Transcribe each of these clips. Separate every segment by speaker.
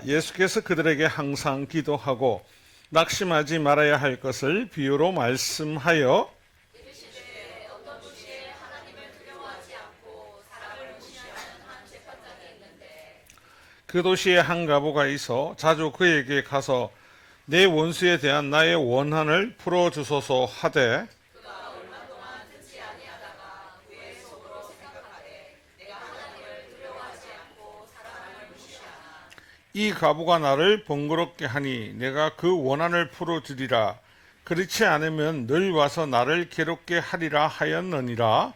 Speaker 1: 예수께서 그들에게 항상 기도하고 낙심하지 말아야 할 것을 비유로 말씀하여 그 도시에 한 가부가 있어 자주 그에게 가서 내 원수에 대한 나의 원한을 풀어주소서 하되 이 가부가 나를 번거롭게 하니 내가 그 원한을 풀어주리라. 그렇지 않으면 늘 와서 나를 괴롭게 하리라 하였느니라.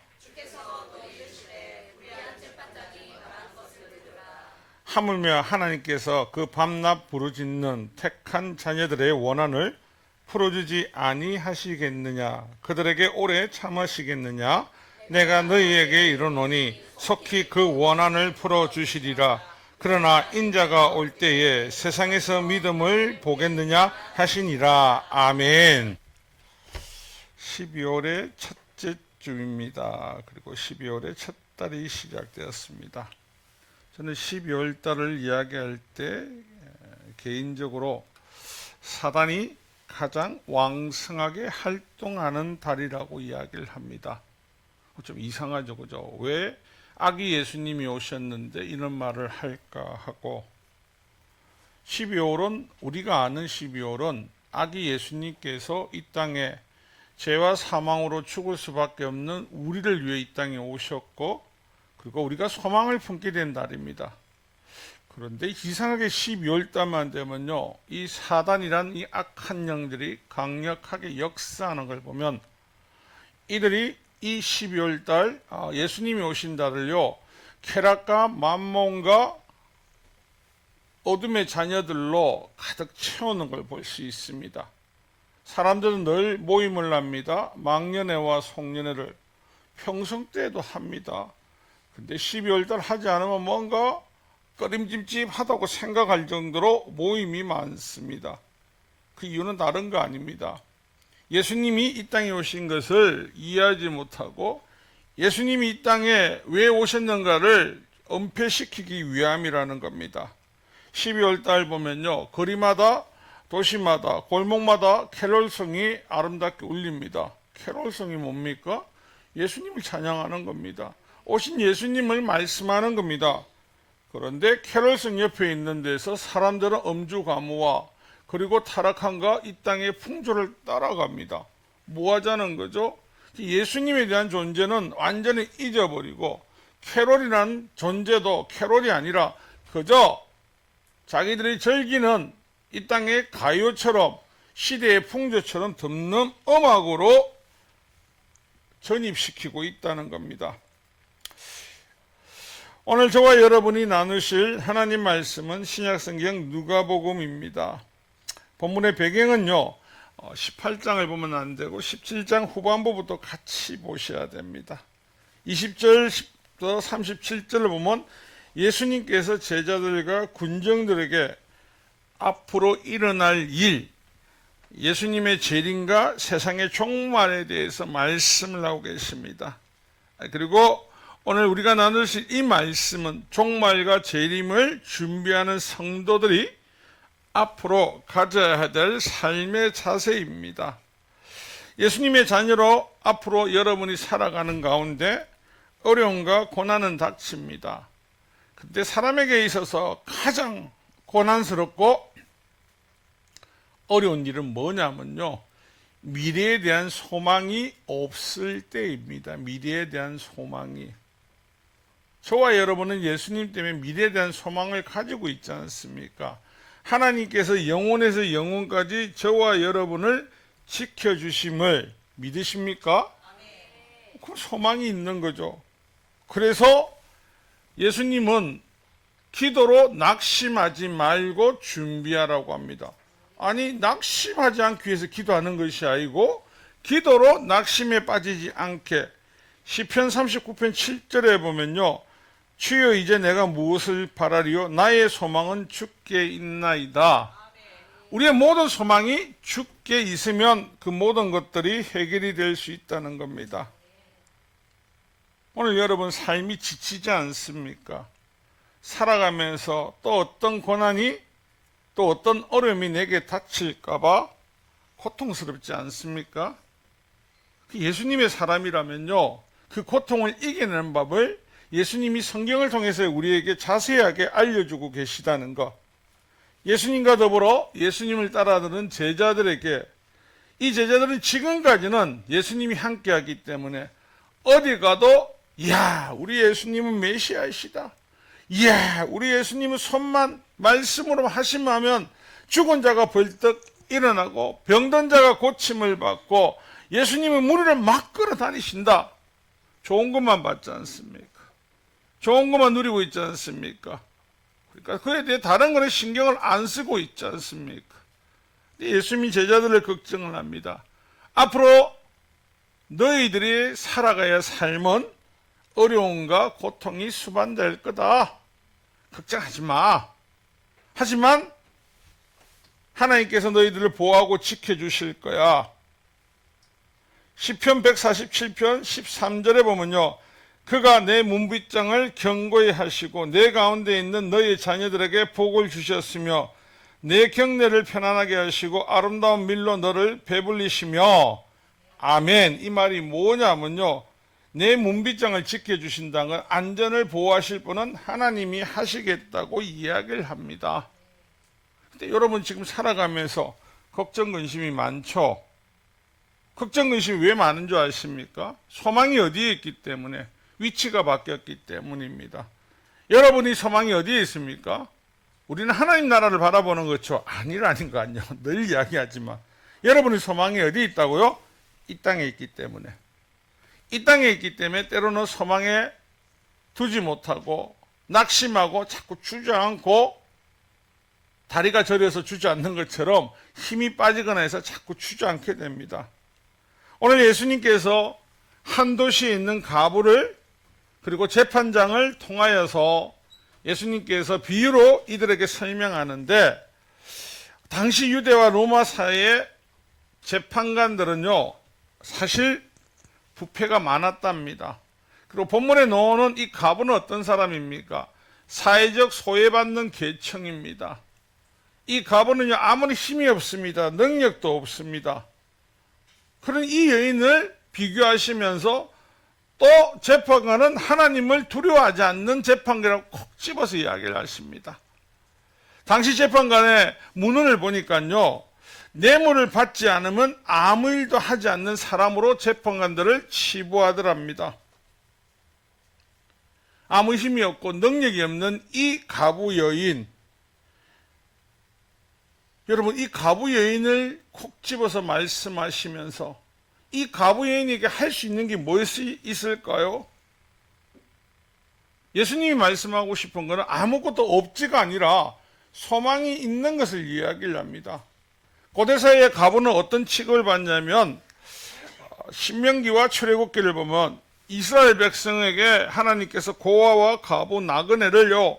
Speaker 1: 하물며 하나님께서 그 밤낮 부르짖는 택한 자녀들의 원한을 풀어주지 아니하시겠느냐. 그들에게 오래 참으시겠느냐. 내가 너희에게 이르노니 속히 그 원한을 풀어주시리라. 그러나 인자가 올 때에 세상에서 믿음을 보겠느냐 하시니라. 아멘. 12월의 첫째 주입니다. 그리고 12월의 첫 달이 시작되었습니다. 저는 12월 달을 이야기할 때 개인적으로 사단이 가장 왕성하게 활동하는 달이라고 이야기를 합니다. 좀 이상하죠, 그죠? 왜 아기 예수님이 오셨는데 이런 말을 할까 하고, 12월은 우리가 아는 12월은 아기 예수님께서 이 땅에 죄와 사망으로 죽을 수밖에 없는 우리를 위해 이 땅에 오셨고, 그리고 우리가 소망을 품게 된 달입니다. 그런데 이상하게 12월 달만 되면요, 이 사단이란 이 악한 영들이 강력하게 역사하는 걸 보면 이들이 이 12월 달 예수님이 오신 달을요, 쾌락과 만몬과 어둠의 자녀들로 가득 채우는 걸 볼 수 있습니다. 사람들은 늘 모임을 합니다. 망년회와 송년회를 평성 때도 합니다. 근데 12월 달 하지 않으면 뭔가 꺼림짐짐하다고 생각할 정도로 모임이 많습니다. 그 이유는 다른 거 아닙니다. 예수님이 이 땅에 오신 것을 이해하지 못하고 예수님이 이 땅에 왜 오셨는가를 은폐시키기 위함이라는 겁니다. 12월 달 보면요, 거리마다 도시마다 골목마다 캐롤성이 아름답게 울립니다. 캐롤성이 뭡니까? 예수님을 찬양하는 겁니다. 오신 예수님을 말씀하는 겁니다. 그런데 캐롤성 옆에 있는 데서 사람들은 엄주가무와 그리고 타락함과 이 땅의 풍조를 따라갑니다. 뭐 하자는 거죠? 예수님에 대한 존재는 완전히 잊어버리고 캐롤이라는 존재도 캐롤이 아니라 그저 자기들이 즐기는 이 땅의 가요처럼 시대의 풍조처럼 듣는 음악으로 전입시키고 있다는 겁니다. 오늘 저와 여러분이 나누실 하나님 말씀은 신약성경 누가복음입니다. 본문의 배경은요, 18장을 보면 안 되고 17장 후반부부터 같이 보셔야 됩니다. 20절부터 37절을 보면 예수님께서 제자들과 군정들에게 앞으로 일어날 일, 예수님의 재림과 세상의 종말에 대해서 말씀을 하고 계십니다. 그리고 오늘 우리가 나누실 이 말씀은 종말과 재림을 준비하는 성도들이 앞으로 가져야 될 삶의 자세입니다. 예수님의 자녀로 앞으로 여러분이 살아가는 가운데 어려움과 고난은 닥칩니다. 근데 사람에게 있어서 가장 고난스럽고 어려운 일은 뭐냐면요, 미래에 대한 소망이 없을 때입니다. 미래에 대한 소망이. 저와 여러분은 예수님 때문에 미래에 대한 소망을 가지고 있지 않습니까? 하나님께서 영원에서 영원까지 저와 여러분을 지켜주심을 믿으십니까? 그럼 소망이 있는 거죠. 그래서 예수님은 기도로 낙심하지 말고 준비하라고 합니다. 아니, 낙심하지 않기 위해서 기도하는 것이 아니고 기도로 낙심에 빠지지 않게. 시편 39편 7절에 보면요, 주여 이제 내가 무엇을 바라리요? 나의 소망은 주께 있나이다. 우리의 모든 소망이 주께 있으면 그 모든 것들이 해결이 될 수 있다는 겁니다. 오늘 여러분 삶이 지치지 않습니까? 살아가면서 또 어떤 고난이 또 어떤 어려움이 내게 닥칠까봐 고통스럽지 않습니까? 예수님의 사람이라면요, 그 고통을 이겨내는 법을 예수님이 성경을 통해서 우리에게 자세하게 알려주고 계시다는 것. 예수님과 더불어 예수님을 따라드는 제자들에게, 이 제자들은 지금까지는 예수님이 함께하기 때문에 어디 가도 이야, 우리 예수님은 메시아이시다, 이야, 우리 예수님은 손만 말씀으로 하시면 죽은 자가 벌떡 일어나고 병든 자가 고침을 받고 예수님은 무리를 막 끌어다니신다, 좋은 것만 받지 않습니까? 좋은 것만 누리고 있지 않습니까? 그러니까 그에 대해 다른 거는 신경을 안 쓰고 있지 않습니까? 예수님이 제자들을 걱정을 합니다. 앞으로 너희들이 살아가야 삶은 어려움과 고통이 수반될 거다, 걱정하지 마. 하지만 하나님께서 너희들을 보호하고 지켜주실 거야. 시편 147편 13절에 보면요, 그가 내 문빗장을 견고히 하시고 내 가운데 있는 너희 자녀들에게 복을 주셨으며 내 경내를 편안하게 하시고 아름다운 밀로 너를 배불리시며. 아멘. 이 말이 뭐냐면요, 내 문빗장을 지켜주신다는 건 안전을 보호하실 분은 하나님이 하시겠다고 이야기를 합니다. 근데 여러분 지금 살아가면서 걱정 근심이 많죠? 걱정 근심이 왜 많은 줄 아십니까? 소망이 어디에 있기 때문에, 위치가 바뀌었기 때문입니다. 여러분이 소망이 어디에 있습니까? 우리는 하나님 나라를 바라보는 거죠. 아니라니까요. 늘 이야기하지만 여러분의 소망이 어디에 있다고요? 이 땅에 있기 때문에. 이 땅에 있기 때문에 때로는 소망에 두지 못하고 낙심하고 자꾸 주저앉고 다리가 저려서 주저앉는 것처럼 힘이 빠지거나 해서 자꾸 주저앉게 됩니다. 오늘 예수님께서 한 도시에 있는 과부를 그리고 재판장을 통하여서 예수님께서 비유로 이들에게 설명하는데, 당시 유대와 로마 사이의 재판관들은요, 사실 부패가 많았답니다. 그리고 본문에 나오는 이 과부는 어떤 사람입니까? 사회적 소외받는 계층입니다. 이 과부는요, 아무리 힘이 없습니다. 능력도 없습니다. 그런 이 여인을 비교하시면서 또 재판관은 하나님을 두려워하지 않는 재판관이라고 콕 집어서 이야기를 하십니다. 당시 재판관의 문헌을 보니까요, 뇌물을 받지 않으면 아무 일도 하지 않는 사람으로 재판관들을 치부하더랍니다. 아무 힘이 없고 능력이 없는 이 과부 여인, 여러분 이 과부 여인을 콕 집어서 말씀하시면서 이 과부 여인에게 할 수 있는 게 무엇이 있을까요? 예수님이 말씀하고 싶은 것은 아무것도 없지가 아니라 소망이 있는 것을 이야기를 합니다. 고대사회의 과부는 어떤 취급을 받냐면, 신명기와 출애굽기를 보면 이스라엘 백성에게 하나님께서 고아와 과부 나그네를요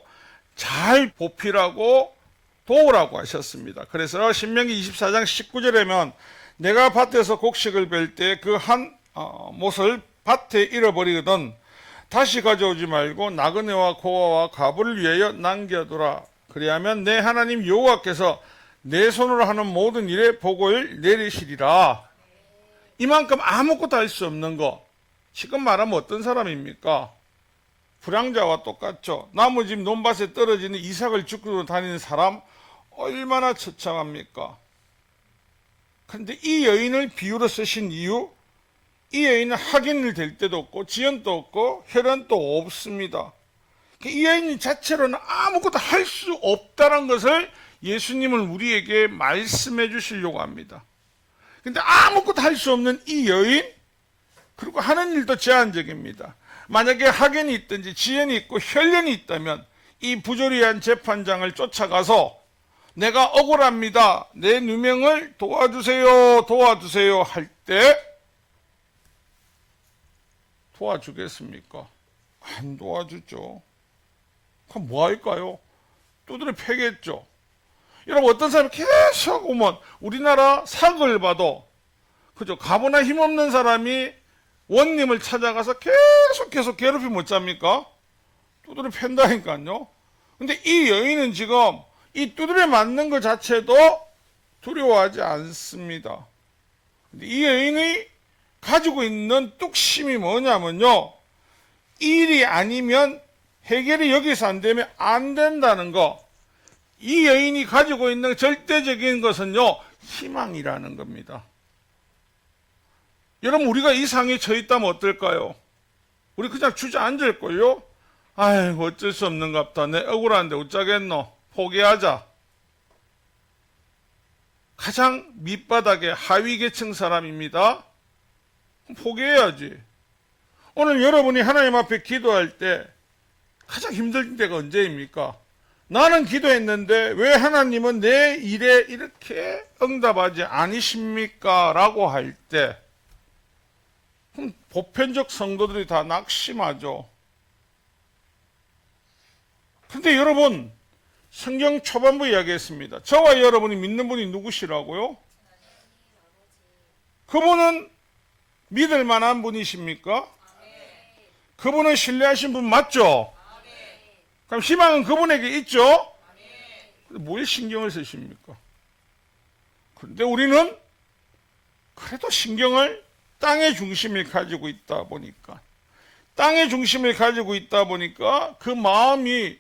Speaker 1: 잘 보필하고 도우라고 하셨습니다. 그래서 신명기 24장 19절에면 내가 밭에서 곡식을 벨 때 그 한 못을 밭에 잃어버리거든 다시 가져오지 말고 나그네와 고아와 과부를 위하여 남겨두라. 그리하면 내 하나님 여호와께서 내 손으로 하는 모든 일에 복을 내리시리라. 이만큼 아무것도 할 수 없는 거, 지금 말하면 어떤 사람입니까? 불량자와 똑같죠. 나무 집 논밭에 떨어지는 이삭을 죽고 다니는 사람 얼마나 처참합니까? 그런데 이 여인을 비유로 쓰신 이유, 이 여인은 학인을 될 때도 없고 지연도 없고 혈연도 없습니다. 이 여인 자체로는 아무것도 할 수 없다는 것을 예수님은 우리에게 말씀해 주시려고 합니다. 그런데 아무것도 할 수 없는 이 여인, 그리고 하는 일도 제한적입니다. 만약에 학연이 있든지 지연이 있고 혈연이 있다면 이 부조리한 재판장을 쫓아가서 내가 억울합니다, 내 누명을 도와주세요, 도와주세요 할 때 도와주겠습니까? 안 도와주죠. 그럼 뭐 할까요? 두드려 패겠죠. 여러분, 어떤 사람이 계속 오면 우리나라 사극을 봐도 그죠, 가보나 힘없는 사람이 원님을 찾아가서 계속 괴롭히면 어쩝니까? 두드려 팬다니까요. 근데 이 여인은 지금 이 두드려 맞는 것 자체도 두려워하지 않습니다. 이 여인이 가지고 있는 뚝심이 뭐냐면요, 일이 아니면 해결이 여기서 안 되면 안 된다는 거. 이 여인이 가지고 있는 절대적인 것은요, 희망이라는 겁니다. 여러분, 우리가 이 상에 처해 있다면 어떨까요? 우리 그냥 주저앉을걸요? 아이고, 어쩔 수 없는갑다. 내 억울한데 어쩌겠노? 포기하자. 가장 밑바닥의 하위 계층 사람입니다. 포기해야지. 오늘 여러분이 하나님 앞에 기도할 때 가장 힘들 때가 언제입니까? 나는 기도했는데 왜 하나님은 내 일에 이렇게 응답하지 않으십니까? 라고 할 때, 그럼 보편적 성도들이 다 낙심하죠. 근데 여러분, 성경 초반부 이야기했습니다. 저와 여러분이 믿는 분이 누구시라고요? 그분은 믿을 만한 분이십니까? 그분은 신뢰하신 분 맞죠? 그럼 희망은 그분에게 있죠? 뭘 신경을 쓰십니까? 그런데 우리는 그래도 신경을 땅의 중심을 가지고 있다 보니까, 그 마음이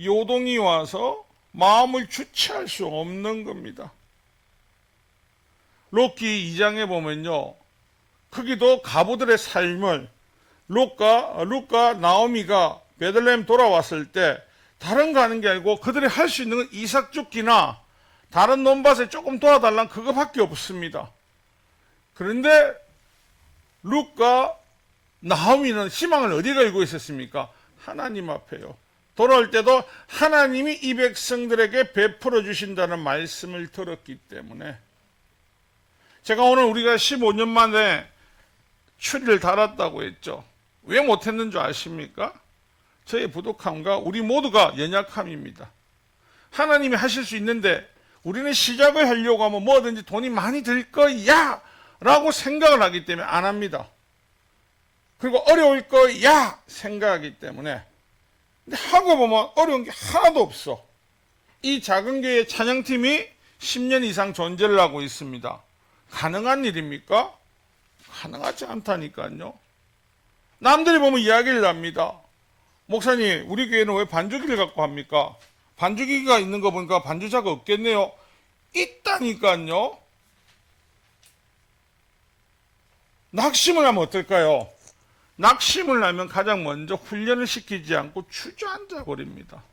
Speaker 1: 요동이 와서 마음을 주체할 수 없는 겁니다. 롯기 2장에 보면요, 거기도 가부들의 삶을 룻과 나오미가 베들레헴 돌아왔을 때 다른 거 하는 게 아니고 그들이 할 수 있는 건 이삭 죽기나 다른 논밭에 조금 도와달라는 그거밖에 없습니다. 그런데 룻과 나오미는 희망을 어디 걸고 있었습니까? 하나님 앞에요. 돌아올 때도 하나님이 이 백성들에게 베풀어 주신다는 말씀을 들었기 때문에, 제가 오늘 우리가 15년 만에 추리를 달았다고 했죠. 왜 못했는 줄 아십니까? 저의 부족함과 우리 모두가 연약함입니다. 하나님이 하실 수 있는데 우리는 시작을 하려고 하면 뭐든지 돈이 많이 들 거야 라고 생각을 하기 때문에 안 합니다. 그리고 어려울 거야 생각하기 때문에. 근데 하고 보면 어려운 게 하나도 없어. 이 작은 교회 찬양팀이 10년 이상 존재를 하고 있습니다. 가능한 일입니까? 가능하지 않다니까요. 남들이 보면 이야기를 합니다. 목사님, 우리 교회는 왜 반주기를 갖고 합니까? 반주기가 있는 거 보니까 반주자가 없겠네요. 있다니까요. 낙심을 하면 어떨까요? 낙심을 하면 가장 먼저 훈련을 시키지 않고 주저앉아 버립니다.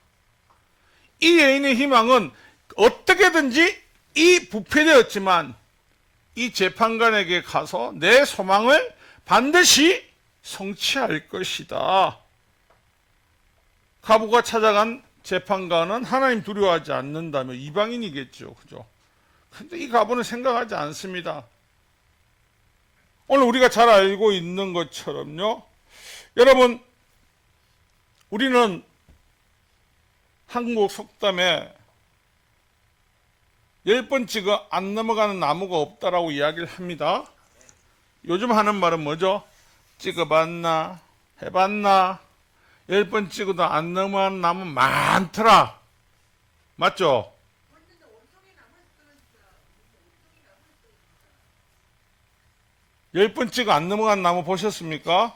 Speaker 1: 이 여인의 희망은 어떻게든지 이 부패되었지만 이 재판관에게 가서 내 소망을 반드시 성취할 것이다. 가부가 찾아간 재판관은 하나님 두려워하지 않는다며 이방인이겠죠. 그죠? 근데 이 가부는 생각하지 않습니다. 오늘 우리가 잘 알고 있는 것처럼요. 여러분, 우리는 한국 속담에 10번 찍어 안 넘어가는 나무가 없다라고 이야기를 합니다. 요즘 하는 말은 뭐죠? 찍어봤나? 해봤나? 10번 찍어도 안 넘어가는 나무 많더라. 맞죠? 10번 찍어 안 넘어간 나무 보셨습니까?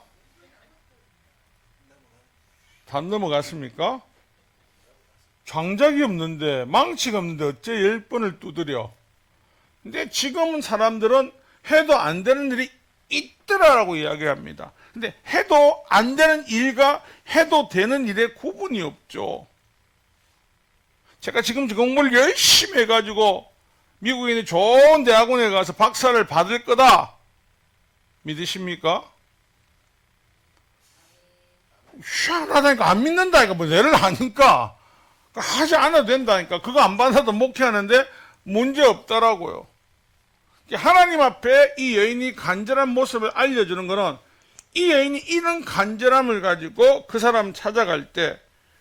Speaker 1: 다 넘어갔습니까? 장작이 없는데, 망치가 없는데 어째 10번을 두드려? 근데 지금은 사람들은 해도 안 되는 일이 있더라라고 이야기합니다. 근데 해도 안 되는 일과 해도 되는 일에 구분이 없죠. 제가 지금 공부를 열심히 해가지고 미국에 있는 좋은 대학원에 가서 박사를 받을 거다. 믿으십니까? 희한하다니까. 안 믿는다니까. 뭐 내를 아니까. 하지 않아도 된다니까. 그거 안 받아도 목회하는데 문제 없더라고요. 하나님 앞에 이 여인이 간절한 모습을 알려주는 것은, 이 여인이 이런 간절함을 가지고 그 사람 찾아갈 때,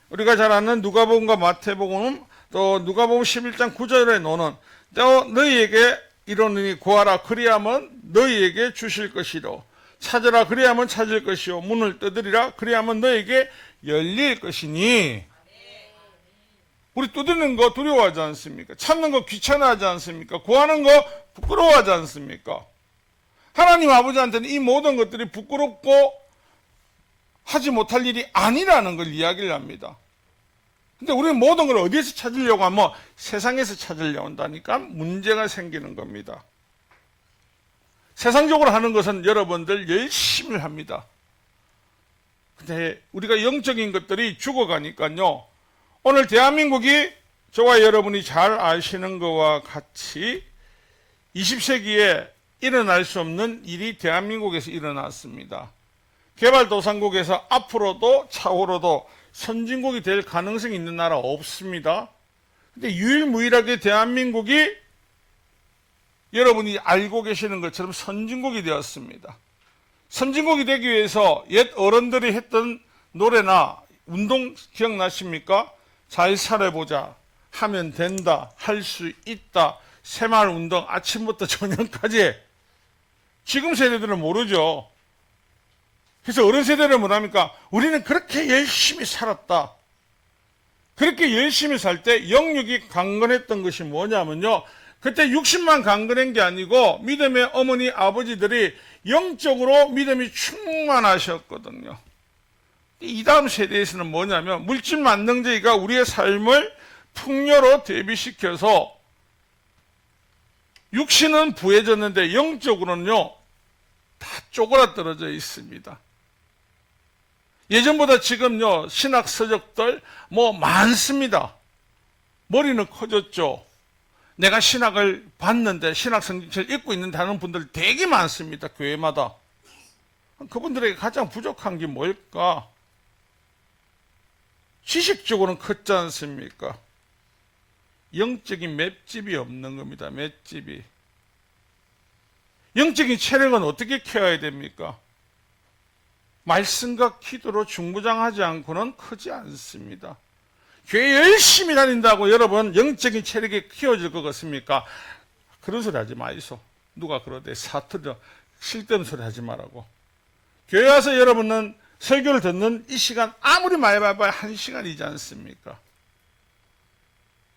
Speaker 1: 우리가 잘 아는 누가복음과 마태복음, 또 누가복음 11장 9절에 노는, 또 너희에게 이러느니 구하라 그리하면 너희에게 주실 것이로, 찾으라 그리하면 찾을 것이요, 문을 두드리라 그리하면 너희에게 열릴 것이니. 우리 두드리는 거 두려워하지 않습니까? 찾는 거 귀찮아하지 않습니까? 구하는 거 부끄러워하지 않습니까? 하나님 아버지한테는 이 모든 것들이 부끄럽고 하지 못할 일이 아니라는 걸 이야기를 합니다. 근데 우리는 모든 걸 어디에서 찾으려고 하면 세상에서 찾으려고 한다니까 문제가 생기는 겁니다. 세상적으로 하는 것은 여러분들 열심히 합니다. 근데 우리가 영적인 것들이 죽어가니까요. 오늘 대한민국이 저와 여러분이 잘 아시는 것과 같이 20세기에 일어날 수 없는 일이 대한민국에서 일어났습니다. 개발도상국에서 앞으로도 차후로도 선진국이 될 가능성이 있는 나라 없습니다. 근데 유일무이하게 대한민국이 여러분이 알고 계시는 것처럼 선진국이 되었습니다. 선진국이 되기 위해서 옛 어른들이 했던 노래나 운동 기억나십니까? 잘 살아보자, 하면 된다, 할 수 있다, 새마을 운동 아침부터 저녁까지. 지금 세대들은 모르죠. 그래서 어른 세대는 뭐랍니까? 우리는 그렇게 열심히 살았다. 그렇게 열심히 살 때 영육이 강건했던 것이 뭐냐면요. 그때 60만 강건한 게 아니고 믿음의 어머니 아버지들이 영적으로 믿음이 충만하셨거든요. 이 다음 세대에서는 뭐냐면 물질 만능주의가 우리의 삶을 풍요로 대비시켜서 육신은 부해졌는데 영적으로는요 다 쪼그라떨어져 있습니다. 예전보다 지금요 신학 서적들 많습니다. 머리는 커졌죠. 내가 신학을 봤는데 신학 성경책을 읽고 있는다는 분들 되게 많습니다. 교회마다. 그분들에게 가장 부족한 게 뭘까? 지식적으로는 컸지 않습니까? 영적인 맷집이 없는 겁니다. 맷집이. 영적인 체력은 어떻게 키워야 됩니까? 말씀과 기도로 중부장하지 않고는 크지 않습니다. 교회 열심히 다닌다고 여러분 영적인 체력이 키워질 것 같습니까? 그런 소리 하지 마이소. 누가 그러대. 사투리 쓸데없는 소리 하지 말라고. 교회 와서 여러분은 설교를 듣는 이 시간 아무리 많이 봐봐야 1시간이지 않습니까?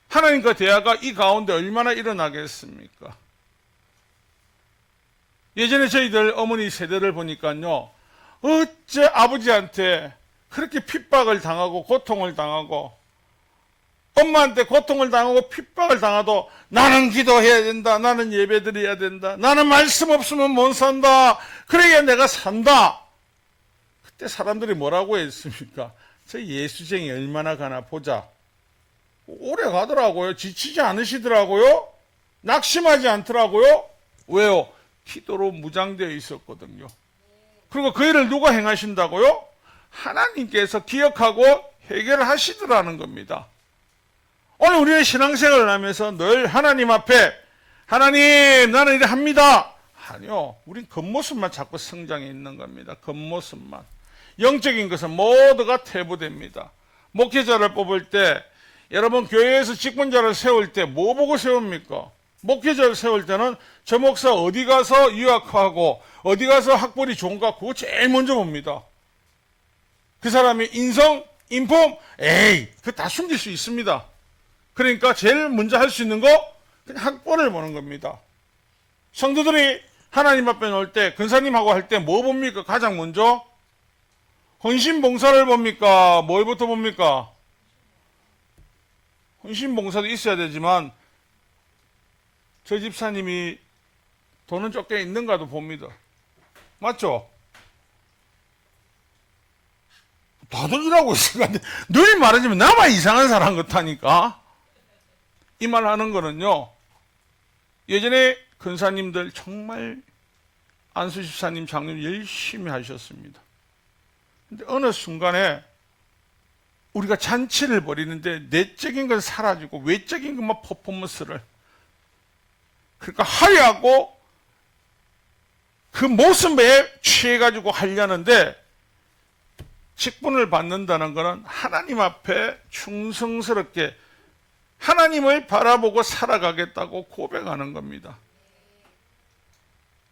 Speaker 1: 하나님과 대화가 이 가운데 얼마나 일어나겠습니까? 예전에 저희들 어머니 세대를 보니까요. 어째 아버지한테 그렇게 핍박을 당하고 고통을 당하고 엄마한테 고통을 당하고 핍박을 당하도 나는 기도해야 된다. 나는 예배드려야 된다. 나는 말씀 없으면 못 산다. 그래야 내가 산다. 그때 사람들이 뭐라고 했습니까? 저 예수쟁이 얼마나 가나 보자. 오래 가더라고요. 지치지 않으시더라고요. 낙심하지 않더라고요. 왜요? 기도로 무장되어 있었거든요. 그리고 그 일을 누가 행하신다고요? 하나님께서 기억하고 해결하시더라는 겁니다. 오늘 우리의 신앙생활을 하면서 늘 하나님 앞에 하나님 나는 이래 합니다. 아니요. 우린 겉모습만 자꾸 성장해 있는 겁니다. 겉모습만. 영적인 것은 모두가 퇴보됩니다. 목회자를 뽑을 때 여러분 교회에서 직분자를 세울 때 뭐 보고 세웁니까? 목회자를 세울 때는 저 목사 어디 가서 유학하고 어디 가서 학벌이 좋은가 그거 제일 먼저 봅니다. 그 사람이 인성, 인품, 그거 다 숨길 수 있습니다. 그러니까 제일 먼저 할 수 있는 거 그냥 학벌을 보는 겁니다. 성도들이 하나님 앞에 놓을 때 근사님하고 할 때 뭐 봅니까? 가장 먼저 헌신봉사를 봅니까? 뭘부터 봅니까? 헌신봉사도 있어야 되지만 저 집사님이 돈은 쫓겨 있는가도 봅니다. 맞죠? 다들 일하고 있으니까 늘 말하자면 나만 이상한 사람 같다니까. 이 말 하는 거는요. 예전에 근사님들 정말 안수 집사님 장님 열심히 하셨습니다. 근데 어느 순간에 우리가 잔치를 벌이는데 내적인 건 사라지고 외적인 것만 퍼포먼스를 그러니까 하려고 그 모습에 취해가지고 하려는데 직분을 받는다는 것은 하나님 앞에 충성스럽게 하나님을 바라보고 살아가겠다고 고백하는 겁니다.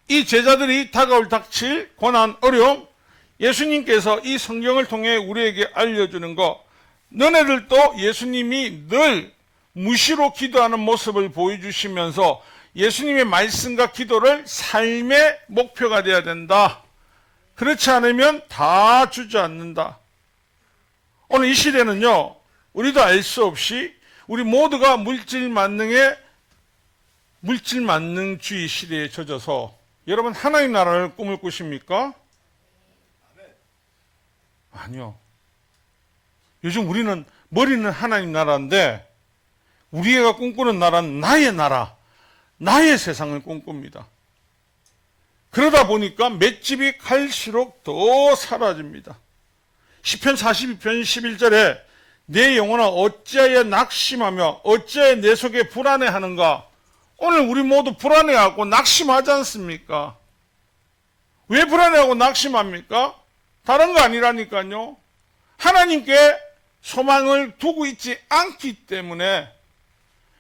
Speaker 1: 이 제자들이 다가올 닥칠 고난, 어려움, 예수님께서 이 성경을 통해 우리에게 알려주는 거 너네들도 예수님이 늘 무시로 기도하는 모습을 보여주시면서 예수님의 말씀과 기도를 삶의 목표가 되어야 된다. 그렇지 않으면 다 주저앉는다. 오늘 이 시대는요, 우리도 알 수 없이 우리 모두가 물질 만능주의 시대에 젖어서 여러분 하나님 나라를 꿈을 꾸십니까? 아니요. 요즘 우리는 머리는 하나님 나라인데 우리가 꿈꾸는 나라는 나의 나라, 나의 세상을 꿈꿉니다. 그러다 보니까 맷집이 갈수록 더 사라집니다. 시편 42편 11절에 내 영혼아 어찌하여 낙심하며 어찌하여 내 속에 불안해하는가. 오늘 우리 모두 불안해하고 낙심하지 않습니까? 왜 불안해하고 낙심합니까? 다른 거 아니라니까요. 하나님께 소망을 두고 있지 않기 때문에.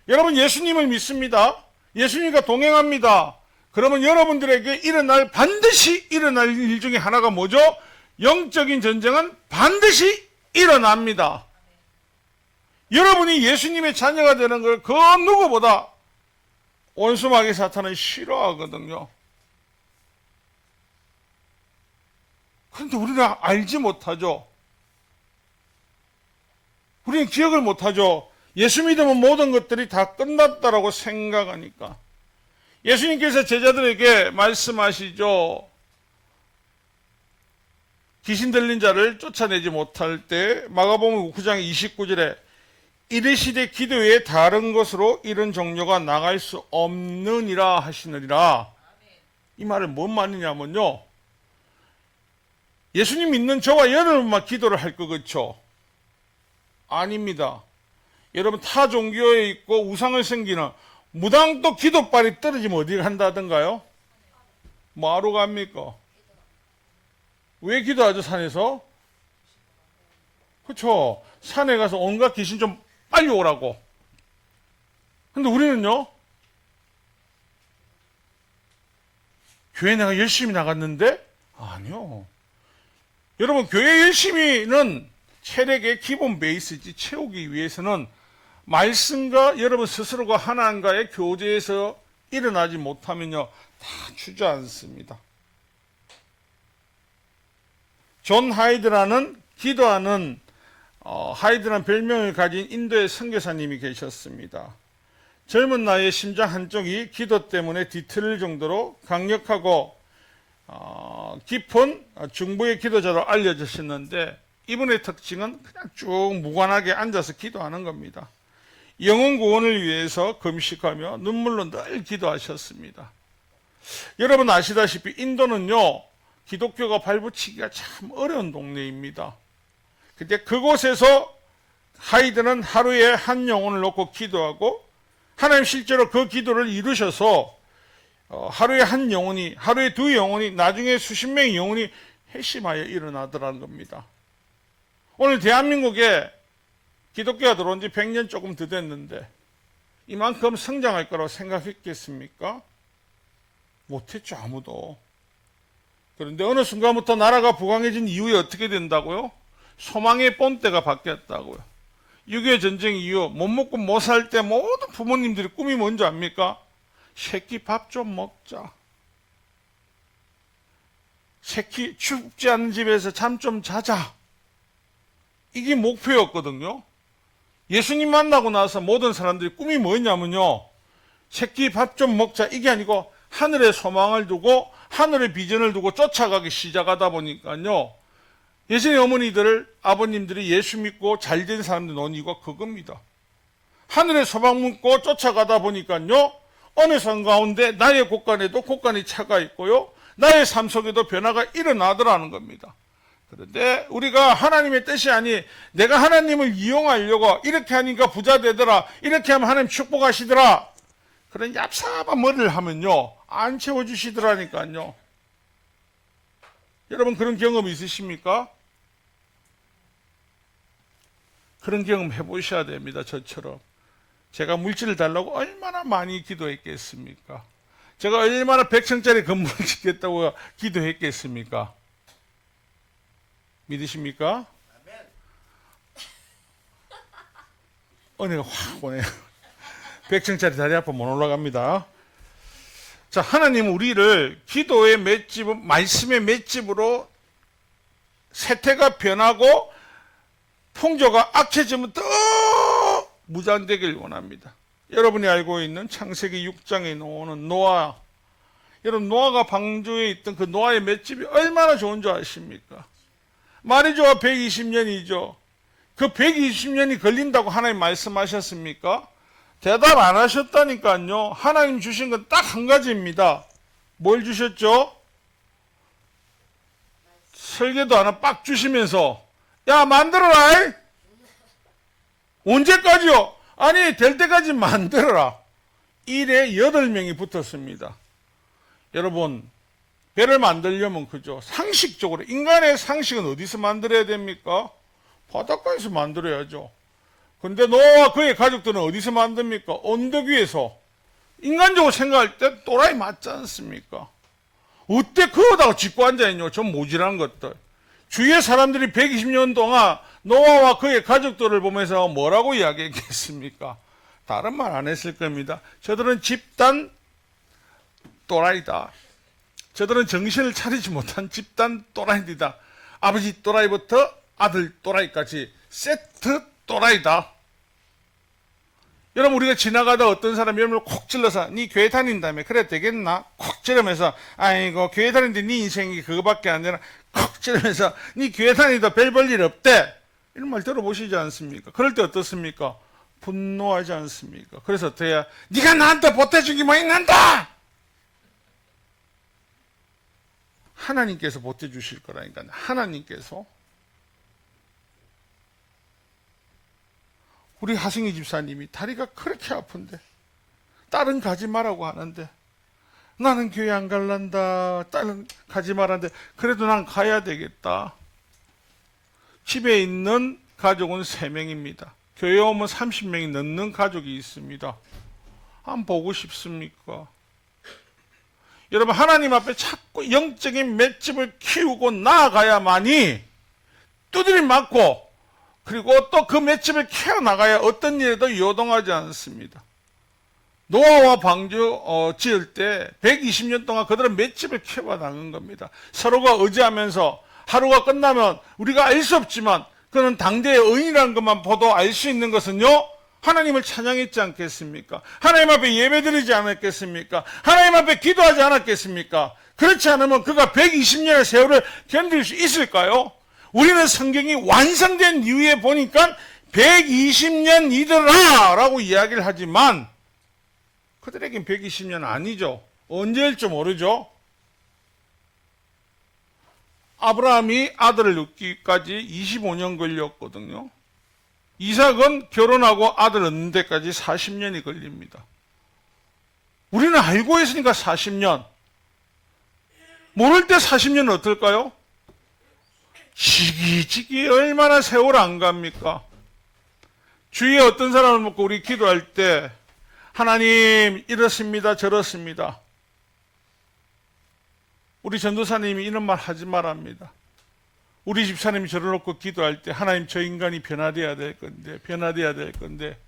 Speaker 1: 여러분 예수님을 믿습니다. 예수님과 동행합니다. 그러면 여러분들에게 반드시 일어날 일 중에 하나가 뭐죠? 영적인 전쟁은 반드시 일어납니다. 여러분이 예수님의 자녀가 되는 걸 그 누구보다 원수마귀 사탄은 싫어하거든요. 그런데 우리는 알지 못하죠. 우리는 기억을 못하죠. 예수 믿으면 모든 것들이 다 끝났다라고 생각하니까. 예수님께서 제자들에게 말씀하시죠. 귀신 들린 자를 쫓아내지 못할 때 마가복음 9장 29절에 이르시되 기도 외에 다른 것으로 이런 종료가 나갈 수 없느니라 하시느니라. 이 말을 뭔 말이냐면요, 예수님 믿는 저와 여러분만 기도를 할 것 같죠? 아닙니다. 여러분 타 종교에 있고 우상을 섬기는 무당도 기도발이 떨어지면 어디 간다던가요? 뭐하러 갑니까? 왜 기도하죠, 산에서? 그렇죠. 산에 가서 온갖 귀신 좀 빨리 오라고. 근데 우리는요, 교회 내가 열심히 나갔는데? 아니요. 여러분 교회 열심히는 체력의 기본 베이스지, 채우기 위해서는 말씀과 여러분 스스로가 하나님과의 교제에서 일어나지 못하면요, 다 주저앉습니다. 존 하이드라는 기도하는 하이드라는 별명을 가진 인도의 선교사님이 계셨습니다. 젊은 나이에 심장 한쪽이 기도 때문에 뒤틀릴 정도로 강력하고 깊은 중보의 기도자로 알려졌었는데, 이분의 특징은 그냥 쭉 무관하게 앉아서 기도하는 겁니다. 영혼 구원을 위해서 금식하며 눈물로 늘 기도하셨습니다. 여러분 아시다시피 인도는요, 기독교가 발붙이기가 참 어려운 동네입니다. 근데 그곳에서 하이드는 하루에 한 영혼을 놓고 기도하고, 하나님 실제로 그 기도를 이루셔서 하루에 한 영혼이, 하루에 두 영혼이, 나중에 수십 명의 영혼이 회심하여 일어나더라는 겁니다. 오늘 대한민국에 기독교가 들어온 지 100년 조금 더 됐는데 이만큼 성장할 거라고 생각했겠습니까? 못했죠, 아무도. 그런데 어느 순간부터 나라가 부강해진 이후에 어떻게 된다고요? 소망의 본때가 바뀌었다고요. 6.25 전쟁 이후 못 먹고 못 살 때 모든 부모님들이 꿈이 뭔지 압니까? 새끼 밥 좀 먹자. 새끼 춥지 않은 집에서 잠 좀 자자. 이게 목표였거든요. 예수님 만나고 나서 모든 사람들이 꿈이 뭐였냐면요, 새끼 밥 좀 먹자, 이게 아니고 하늘에 소망을 두고 하늘의 비전을 두고 쫓아가기 시작하다 보니까요, 예전의 어머니들, 아버님들이 예수 믿고 잘된 사람들 논 이유가 그겁니다. 하늘의 소망 묻고 쫓아가다 보니까요, 어느 산 가운데 나의 곳간에도 곳간이 차가 있고요, 나의 삶 속에도 변화가 일어나더라는 겁니다. 그런데 우리가 하나님의 뜻이 아니, 내가 하나님을 이용하려고 이렇게 하니까 부자 되더라, 이렇게 하면 하나님 축복하시더라, 그런 얍삽한 머리를 하면요, 안 채워주시더라니까요. 여러분 그런 경험 있으십니까? 그런 경험 해보셔야 됩니다. 저처럼. 제가 물질을 달라고 얼마나 많이 기도했겠습니까? 제가 얼마나 100층짜리 건물을 짓겠다고 기도했겠습니까? 믿으십니까? 은혜가 확 오네요. 100층짜리 다리 앞에 못 올라갑니다. 자, 하나님 우리를 기도의 맷집, 말씀의 맷집으로 세태가 변하고 풍조가 악해지면 더 무장되길 원합니다. 여러분이 알고 있는 창세기 6장에 나오는 노아, 여러분 노아가 방주에 있던 그 노아의 맷집이 얼마나 좋은 줄 아십니까? 말이 좋아 120년이죠. 그 120년이 걸린다고 하나님 말씀하셨습니까? 대답 안 하셨다니까요. 하나님 주신 건 딱 한 가지입니다. 뭘 주셨죠? 설계도 하나 빡 주시면서 야 만들어라. 언제까지요? 아니 될 때까지 만들어라. 일에 8명이 붙었습니다. 여러분 배를 만들려면 그죠? 상식적으로 인간의 상식은 어디서 만들어야 됩니까? 바닷가에서 만들어야죠. 근데 노아와 그의 가족들은 어디서 만듭니까? 언덕 위에서. 인간적으로 생각할 때 또라이 맞지 않습니까? 어때 그거다가 짚고 앉아있냐? 좀 모질한 것들. 주위의 사람들이 120년 동안 노아와 그의 가족들을 보면서 뭐라고 이야기했겠습니까? 다른 말 안 했을 겁니다. 저들은 집단 또라이다. 저들은 정신을 차리지 못한 집단 또라이다. 아버지 또라이부터 아들 또라이까지 세트 또라이다. 여러분 우리가 지나가다 어떤 사람이 여러분을 콕 찔러서 네 교회 다닌다며 그래 되겠나? 콕 찌르면서 아이고 교회 다니는데 네 인생이 그거밖에 안 되나? 콕 찌르면서 네 교회 다니다 별 볼 일 없대. 이런 말 들어보시지 않습니까? 그럴 때 어떻습니까? 분노하지 않습니까? 그래서 어떻게 해야 네가 나한테 보태준 게 뭐 있는다! 하나님께서 보태주실 거라니까요. 하나님께서. 우리 하승희 집사님이 다리가 그렇게 아픈데 딸은 가지 마라고 하는데 나는 교회 안 갈란다. 딸은 가지 말라는데 그래도 난 가야 되겠다. 집에 있는 가족은 3명입니다. 교회 오면 30명이 넘는 가족이 있습니다. 안 보고 싶습니까? 여러분 하나님 앞에 자꾸 영적인 맷집을 키우고 나아가야만이 두드림 맞고 그리고 또 그 맷집을 키워나가야 어떤 일에도 요동하지 않습니다. 노아와 방주 지을 때 120년 동안 그들은 맷집을 키워나간 겁니다. 서로가 의지하면서 하루가 끝나면 우리가 알 수 없지만 그는 당대의 의인이라는 것만 봐도 알 수 있는 것은요. 하나님을 찬양했지 않겠습니까? 하나님 앞에 예배드리지 않았겠습니까? 하나님 앞에 기도하지 않았겠습니까? 그렇지 않으면 그가 120년의 세월을 견딜 수 있을까요? 우리는 성경이 완성된 이후에 보니까 120년이더라 라고 이야기를 하지만 그들에겐 120년 아니죠. 언제일지 모르죠. 아브라함이 아들을 낳기까지 25년 걸렸거든요. 이삭은 결혼하고 아들 얻는 데까지 40년이 걸립니다. 우리는 알고 있으니까 40년. 모를 때 40년은 어떨까요? 지기지기 얼마나 세월 안 갑니까? 주위에 어떤 사람을 먹고 우리 기도할 때 하나님 이렇습니다 저렇습니다. 우리 전도사님이 이런 말 하지 말합니다. 우리 집사님이 저를 놓고 기도할 때 하나님 저 인간이 변화돼야 될 건데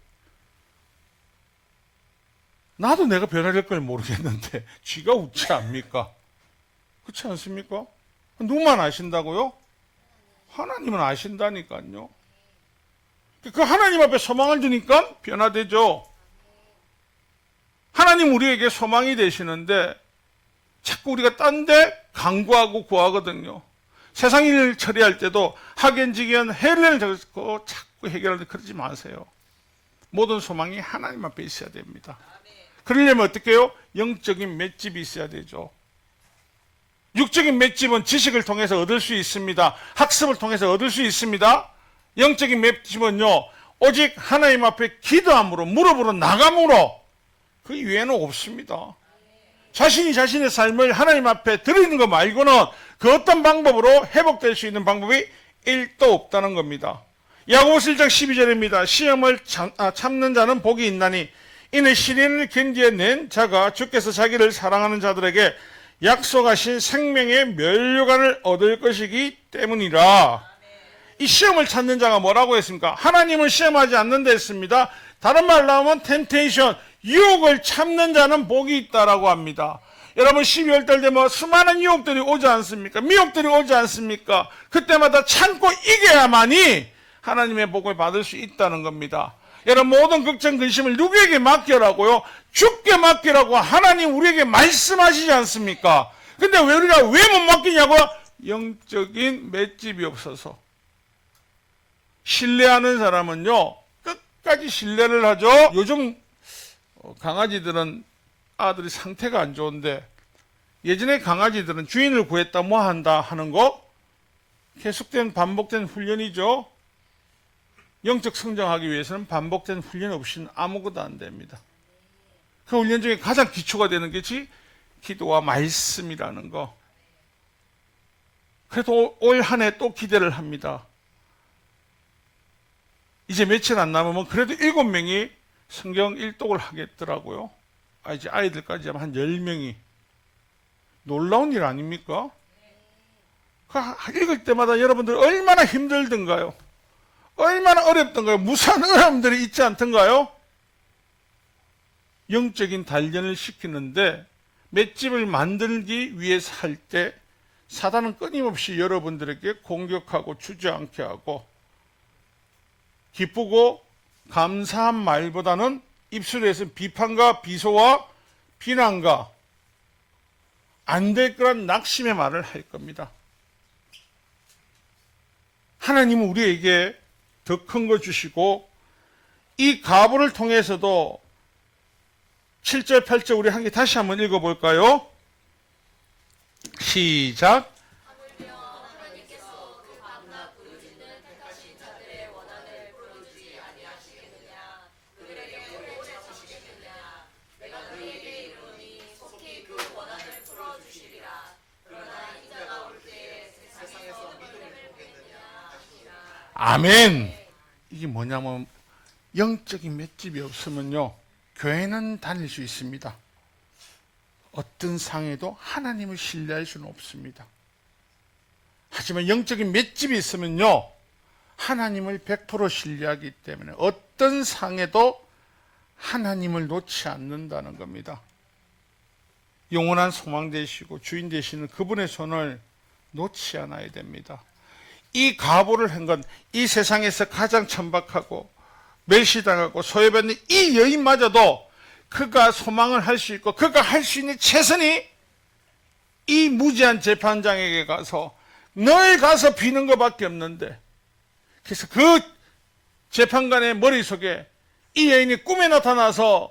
Speaker 1: 나도 내가 변화될 걸 모르겠는데 쥐가 웃지 않습니까? 그렇지 않습니까? 누구만 아신다고요? 하나님은 아신다니까요. 그 하나님 앞에 소망을 두니까 변화되죠. 하나님 우리에게 소망이 되시는데 자꾸 우리가 딴 데 간구하고 구하거든요. 세상 일을 처리할 때도 학연직연 해를 자꾸 해결하는데 그러지 마세요. 모든 소망이 하나님 앞에 있어야 됩니다. 그러려면 어떻게 해요? 영적인 맷집이 있어야 되죠. 육적인 맷집은 지식을 통해서 얻을 수 있습니다. 학습을 통해서 얻을 수 있습니다. 영적인 맷집은요 오직 하나님 앞에 기도함으로 무릎으로 나감으로 그 이외에는 없습니다. 자신이 자신의 삶을 하나님 앞에 드리는 것 말고는 그 어떤 방법으로 회복될 수 있는 방법이 1도 없다는 겁니다. 야고보서 1장 12절입니다. 시험을 참는 자는 복이 있나니 이는 시련을 견디어낸 자가 주께서 자기를 사랑하는 자들에게 약속하신 생명의 면류관을 얻을 것이기 때문이라. 이 시험을 찾는 자가 뭐라고 했습니까? 하나님을 시험하지 않는다 했습니다. 다른 말로 하면 템테이션, 유혹을 참는 자는 복이 있다라고 합니다. 여러분 12월 달 되면 수많은 유혹들이 오지 않습니까? 미혹들이 오지 않습니까? 그때마다 참고 이겨야만이 하나님의 복을 받을 수 있다는 겁니다. 여러분 모든 걱정 근심을 누구에게 맡겨라고요? 주께 맡기라고 하나님 우리에게 말씀하시지 않습니까? 근데 왜 우리가 왜 못 맡기냐고요? 영적인 맷집이 없어서. 신뢰하는 사람은요 끝까지 신뢰를 하죠. 요즘 강아지들은 아들이 상태가 안 좋은데 예전에 강아지들은 주인을 구했다 뭐 한다 하는 거 계속된 반복된 훈련이죠. 영적 성장하기 위해서는 반복된 훈련 없이는 아무것도 안 됩니다. 그 훈련 중에 가장 기초가 되는 것이 기도와 말씀이라는 거. 그래도 올 한 해 또 기대를 합니다. 이제 며칠 안 남으면 그래도 7명이 성경 일독을 하겠더라고요. 이제 아이들까지 하면 한 10명이. 놀라운 일 아닙니까? 읽을 때마다 여러분들 얼마나 힘들던가요? 얼마나 어렵던가요? 무수한 어려움들이 있지 않던가요? 영적인 단련을 시키는데 맷집을 만들기 위해서 할 때 사단은 끊임없이 여러분들에게 공격하고 주저앉게 하고 기쁘고 감사한 말보다는 입술에서 비판과 비소와 비난과 안 될 거란 낙심의 말을 할 겁니다. 하나님은 우리에게 더 큰 거 주시고 이 가보를 통해서도 7절, 8절 우리 한 개 다시 한번 읽어볼까요? 시작. 아멘. 이게 뭐냐면 영적인 맷집이 없으면요 교회는 다닐 수 있습니다. 어떤 상에도 하나님을 신뢰할 수는 없습니다. 하지만 영적인 맷집이 있으면요 하나님을 100% 신뢰하기 때문에 어떤 상에도 하나님을 놓지 않는다는 겁니다. 영원한 소망 되시고 주인 되시는 그분의 손을 놓지 않아야 됩니다. 이 가보를 한 건 이 세상에서 가장 천박하고 멸시당하고 소외받는 이 여인마저도 그가 소망을 할 수 있고 그가 할 수 있는 최선이 이 무지한 재판장에게 가서 늘 가서 비는 것밖에 없는데 그래서 그 재판관의 머릿속에 이 여인이 꿈에 나타나서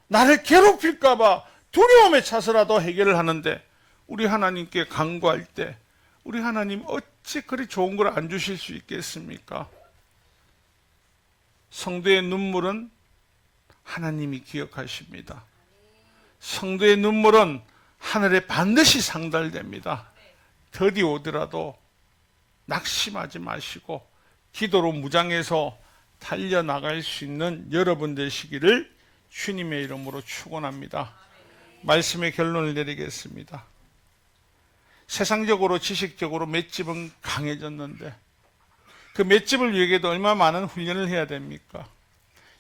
Speaker 1: 나를 괴롭힐까봐 두려움에 차서라도 해결을 하는데 우리 하나님께 간구할 때 우리 하나님 어찌 그리 좋은 걸 안 주실 수 있겠습니까? 성도의 눈물은 하나님이 기억하십니다. 성도의 눈물은 하늘에 반드시 상달됩니다. 더디 오더라도 낙심하지 마시고 기도로 무장해서 달려나갈 수 있는 여러분 되시기를 주님의 이름으로 축원합니다. 말씀의 결론을 내리겠습니다. 세상적으로 지식적으로 맷집은 강해졌는데 그 맷집을 위해서도 얼마나 많은 훈련을 해야 됩니까?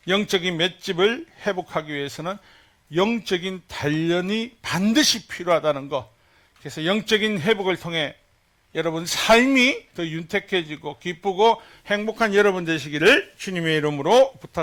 Speaker 1: 영적인 맷집을 회복하기 위해서는 영적인 단련이 반드시 필요하다는 것. 그래서 영적인 회복을 통해 여러분 삶이 더 윤택해지고 기쁘고 행복한 여러분 되시기를 주님의 이름으로 부탁합니다.